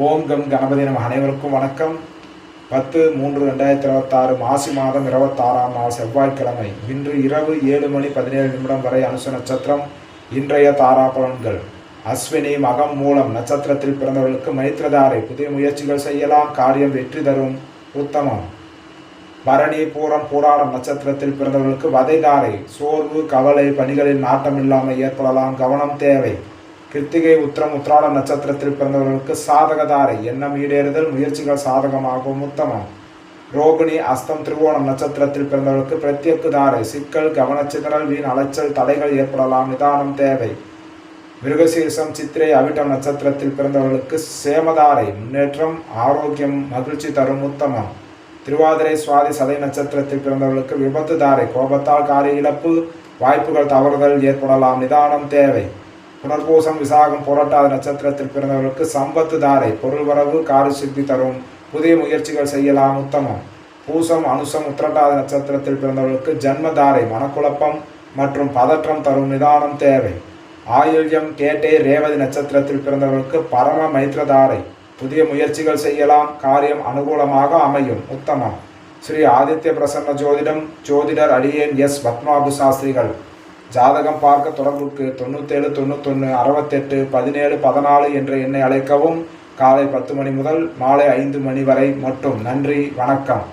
ஓம் come Ganapathi நம. அனைவருக்கும் வணக்கம். 10/3/2026 மாசி மாதம் 26ஆம் நாள் செவ்வாய்க்கிழமை. இன்று இரவு 7:17 வரை அனுச நட்சத்திரம். இன்றைய தாரா பலன்கள். அஸ்வினி மகம் மூலம் நட்சத்திரத்தில் பிறந்தவர்களுக்கு மைத்திரதாரை. புதிய முயற்சிகள் செய்யலாம், காரியம் வெற்றி தரும், உத்தமம். பரணி பூரம் பூராடம் நட்சத்திரத்தில் பிறந்தவர்களுக்கு வதைதாரை. சோர்வு கவலை பணிகளில் நாட்டம் இல்லாமல் ஏற்படலாம், கவனம் தேவை. கிருத்திகை உத்திரம் உத்திராடம் நட்சத்திரத்தில் பிறந்தவர்களுக்கு சாதகதாரை. எண்ணம் ஈடேறுதல், முயற்சிகள் சாதகமாகவும், உத்தமம். ரோகிணி அஸ்தம் திருவோணம் நட்சத்திரத்தில் பிறந்தவர்களுக்கு பிரத்யக்கு தாரை. சிக்கல் கவனச்சிதறல் வீண் அலைச்சல் தடைகள் ஏற்படலாம், நிதானம் தேவை. மிருகசீரிசம் சித்திரை அவிட்டம் நட்சத்திரத்தில் பிறந்தவர்களுக்கு சேமதாரை. முன்னேற்றம் ஆரோக்கியம் மகிழ்ச்சி தரும், உத்தமம். திருவாதிரை சுவாதி சதை நட்சத்திரத்தில் பிறந்தவர்களுக்கு விபத்து தாரை. கோபத்தால் காரிய இழப்பு, வாய்ப்புகள் தவறுதல் ஏற்படலாம், நிதானம் தேவை. புனர்பூசம் விசாகம் புரட்டாத நட்சத்திரத்தில் பிறந்தவர்களுக்கு சம்பத்து தாரை. பொருள் வரவு காரிய சித்தி தரும், புதிய முயற்சிகள் செய்யலாம், உத்தமம். பூசம் அனுசம் உத்திரட்டாத நட்சத்திரத்தில் பிறந்தவர்களுக்கு ஜன்மதாரை. மனக்குழப்பம் மற்றும் பதற்றம் தரும், நிதானம் தேவை. ஆயுள்யம் கேட்டே ரேவதி நட்சத்திரத்தில் பிறந்தவர்களுக்கு பரம மைத்திரதாரை. புதிய முயற்சிகள் செய்யலாம், காரியம் அனுகூலமாக அமையும், உத்தமம். ஸ்ரீ ஆதித்ய பிரசன்ன ஜோதிடம். ஜோதிடர் அடியேன் எஸ் பத்மாபு சாஸ்திரிகள். ஜாதகம் பார்க்க தொடர்புக்கு 97 91 68 17 14 என்ற எண்ணை அழைக்கவும். காலை 10 மணி முதல் மாலை 5 மணி வரை மட்டும். நன்றி, வணக்கம்.